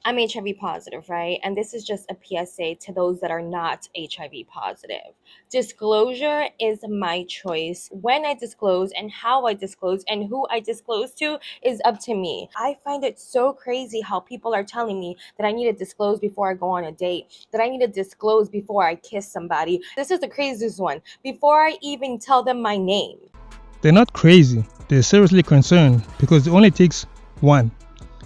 I'm HIV positive, right? And this is just a PSA to those that are not HIV positive. Disclosure is my choice. When I disclose and how I disclose and who I disclose to is up to me. I find it so crazy how people are telling me that I need to disclose before I go on a date, that I need to disclose before I kiss somebody. This is the craziest one. Before I even tell them my name. They're not crazy. They're seriously concerned because it only takes one.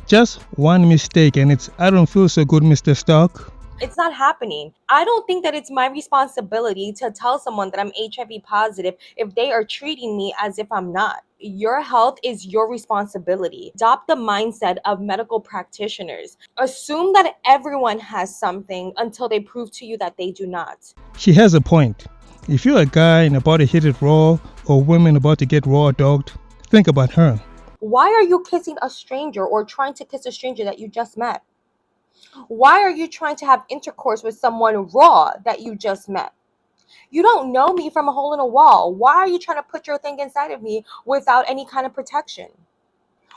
Just one mistake and it's "I don't feel so good, Mr. Stark." It's not happening. I don't think that it's my responsibility to tell someone that I'm HIV positive if they are treating me as if I'm not. Your health is your responsibility. Adopt the mindset of medical practitioners. Assume that everyone has something until they prove to you that they do not. She has a point. If you're a guy and about to hit it raw or women about to get raw dogged, think about her. Why are you kissing a stranger or trying to kiss a stranger that you just met? Why are you trying to have intercourse with someone raw that you just met? You don't know me from a hole in a wall. Why are you trying to put your thing inside of me without any kind of protection?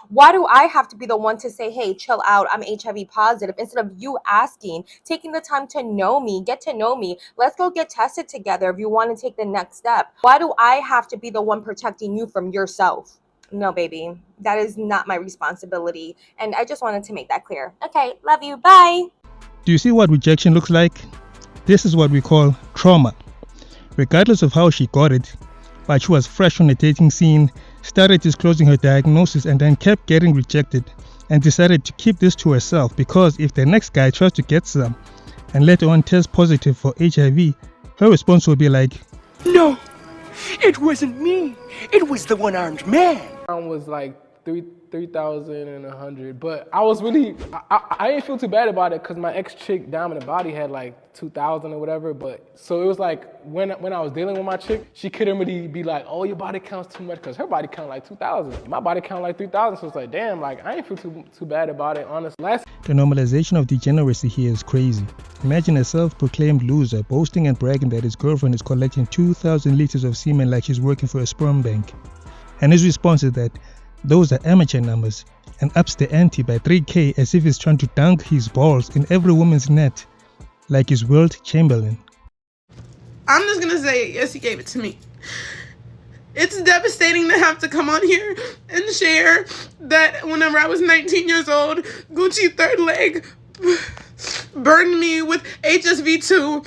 Why do I have to be the one to say, hey, chill out, I'm HIV positive, instead of you asking, taking the time to know me, get to know me, let's go get tested together if you want to take the next step? Why do I have to be the one protecting you from yourself? No, baby, that is not my responsibility. And I just wanted to make that clear. Okay, love you, bye. Do you see what rejection looks like? This is what we call trauma. Regardless of how she got it, but she was fresh on the dating scene, started disclosing her diagnosis and then kept getting rejected and decided to keep this to herself because if the next guy tries to get some and later on test positive for HIV, her response will be like, "No, it wasn't me. It was the one-armed man." I was like 3,100, but I was really, I didn't feel too bad about it because my ex-chick down in the body had like 2,000 or whatever, but so it was like when I was dealing with my chick, she couldn't really be like, oh, your body counts too much because her body count like 2,000. My body count like 3,000, so it's like, damn, like I didn't feel too bad about it, honestly. The normalization of degeneracy here is crazy. Imagine a self-proclaimed loser boasting and bragging that his girlfriend is collecting 2,000 liters of semen like she's working for a sperm bank. And his response is that those are amateur numbers and ups the ante by 3K as if he's trying to dunk his balls in every woman's net like he's Wilt Chamberlain. I'm just gonna say, yes, he gave it to me. It's devastating to have to come on here and share that whenever I was 19 years old, Gucci third leg burned me with HSV2.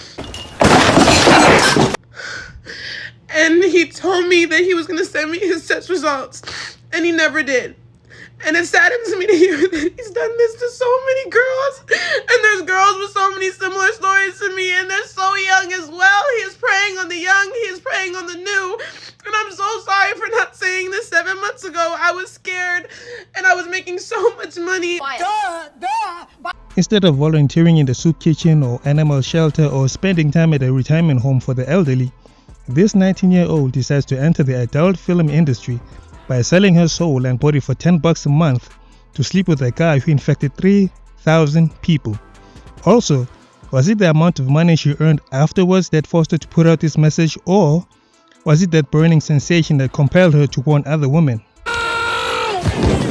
And he told me that he was going to send me his test results, and he never did. And it saddens me to hear that he's done this to so many girls, and there's girls with so many similar stories to me, and they're so young as well. He is preying on the young, he is preying on the new, and I'm so sorry for not saying this 7 months ago. I was scared, and I was making so much money. Instead of volunteering in the soup kitchen or animal shelter or spending time at a retirement home for the elderly, this 19-year-old decides to enter the adult film industry by selling her soul and body for $10 a month to sleep with a guy who infected 3,000 people. Also, was it the amount of money she earned afterwards that forced her to put out this message, or was it that burning sensation that compelled her to warn other women? I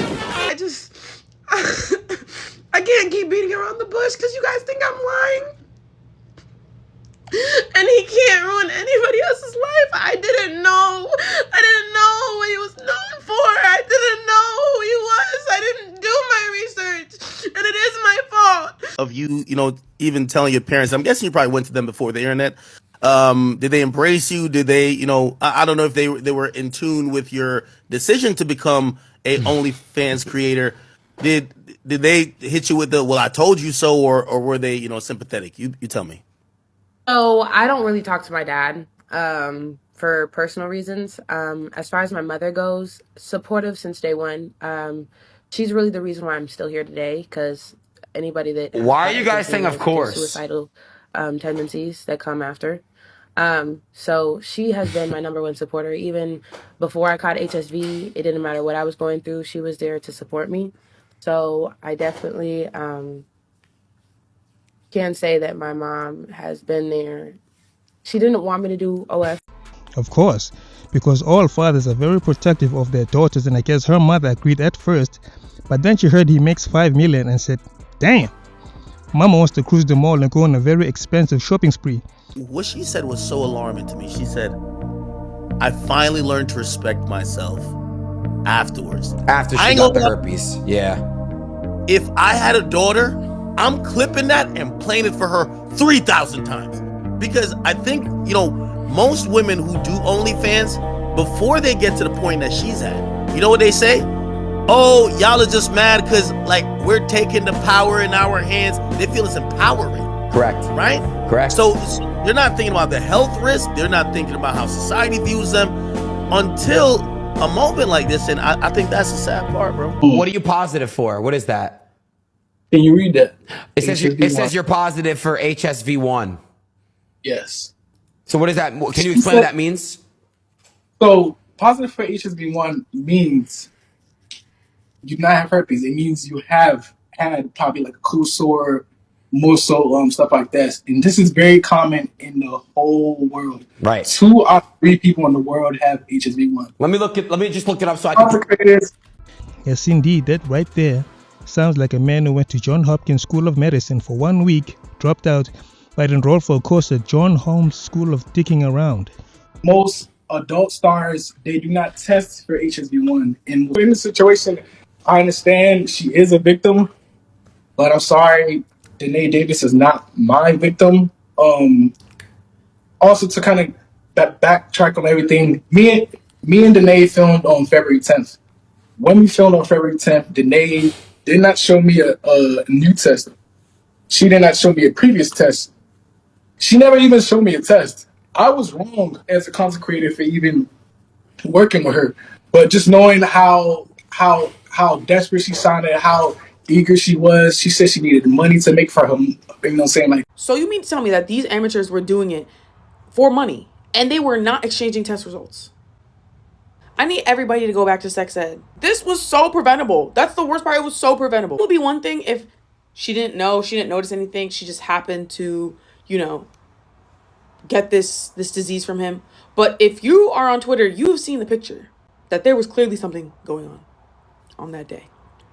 can't keep beating around the bush because you guys think I'm lying. And he can't ruin anybody else's life. I didn't know what he was known for. I didn't know who he was. I didn't do my research, and it is my fault. Of you, even telling your parents, I'm guessing you probably went to them before the internet. Did they embrace you? Did they, I don't know if they were in tune with your decision to become a OnlyFans creator. Did they hit you with the, well, I told you so, or were they, sympathetic? You tell me. So I don't really talk to my dad for personal reasons. As far as my mother goes, supportive since day one. She's really the reason why I'm still here today, because anybody that... Why are you guys saying of course? Suicidal tendencies that come after. So she has been my number one supporter. Even before I caught HSV, it didn't matter what I was going through. She was there to support me. So I definitely... can say that my mom has been there. She didn't want me to do OF. Of course, because all fathers are very protective of their daughters, and I guess her mother agreed at first, but then she heard he makes $5 million and said, damn, Mama wants to cruise the mall and go on a very expensive shopping spree. What she said was so alarming to me. She said, I finally learned to respect myself afterwards. After she got the herpes. Yeah. If I had a daughter, I'm clipping that and playing it for her 3,000 times. Because I think, most women who do OnlyFans, before they get to the point that she's at, you know what they say? Oh, y'all are just mad because, we're taking the power in our hands. They feel it's empowering. Correct. Right? Correct. So they're not thinking about the health risk. They're not thinking about how society views them until a moment like this. And I think that's the sad part, bro. What are you positive for? What is that? Can you read that? It says you're positive for HSV1. Yes. So what is that? Can you explain what that means? So positive for HSV1 means you do not have herpes. It means you have had probably like a cool sore, more so stuff like that. And this is very common in the whole world. Right. 2 out of 3 people in the world have HSV1. Let me just look it up so I can. Yes, indeed, that right there sounds like a man who went to Johns Hopkins School of Medicine for 1 week, dropped out, but enrolled for a course at John Holmes School of Dicking Around. Most adult stars, they do not test for HSV1. And in the situation, I understand she is a victim, but I'm sorry, Danae Davis is not my victim. Also, to kind of backtrack on everything, me and Danae filmed on February 10th. When we filmed on February 10th, Danae did not show me a new test. She did not show me a previous test. She never even showed me a test. I was wrong as a content creator for even working with her, but just knowing how desperate she sounded, how eager she was. She said she needed money to make for her, So you mean to tell me that these amateurs were doing it for money and they were not exchanging test results? I need everybody to go back to sex ed. This was so preventable. That's the worst part. It was so preventable. It would be one thing if she didn't notice anything. She just happened to, get this disease from him. But if you are on Twitter, you've seen the picture that there was clearly something going on that day.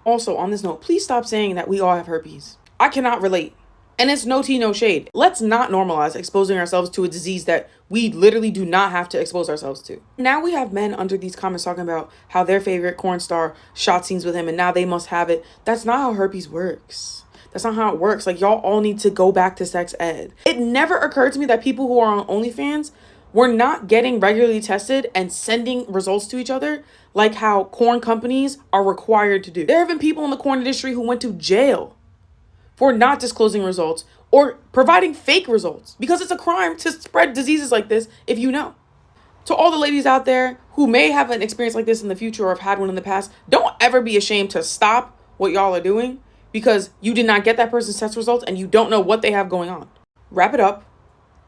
Also, on this note, please stop saying that we all have herpes. I cannot relate. And it's no tea, no shade. Let's not normalize exposing ourselves to a disease that we literally do not have to expose ourselves to. Now we have men under these comments talking about how their favorite porn star shot scenes with him and now they must have it. That's not how herpes works. That's not how it works. Y'all all need to go back to sex ed. It never occurred to me that people who are on OnlyFans were not getting regularly tested and sending results to each other like how corn companies are required to do. There have been people in the corn industry who went to jail for not disclosing results or providing fake results because it's a crime to spread diseases like this if you know. To all the ladies out there who may have an experience like this in the future or have had one in the past, don't ever be ashamed to stop what y'all are doing because you did not get that person's test results and you don't know what they have going on. Wrap it up,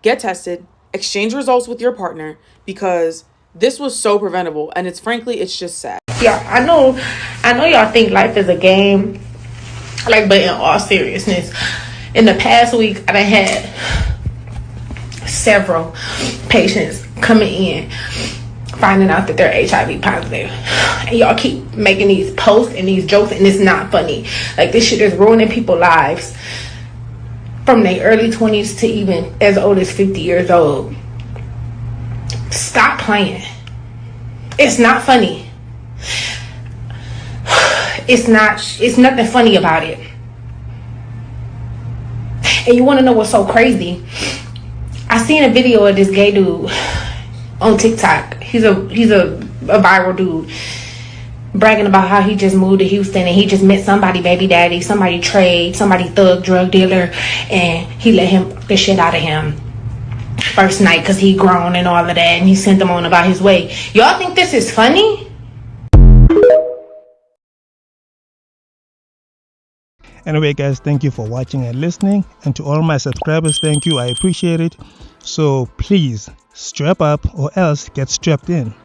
get tested, exchange results with your partner because this was so preventable and it's just sad. Yeah, I know y'all think life is a game. But in all seriousness, in the past week, I done had several patients coming in, finding out that they're HIV positive. And y'all keep making these posts and these jokes, and it's not funny. This shit is ruining people's lives from their early 20s to even as old as 50 years old. Stop playing. It's not funny. It's nothing funny about it. And you want to know what's so crazy? I seen a video of this gay dude on TikTok. He's a viral dude bragging about how he just moved to Houston and he just met somebody baby daddy, somebody trade, somebody thug drug dealer, and he let him the shit out of him first night because he grown and all of that, and he sent him on about his way. Y'all think this is funny? Anyway, guys, thank you for watching and listening. And to all my subscribers, thank you. I appreciate it. So please strap up or else get strapped in.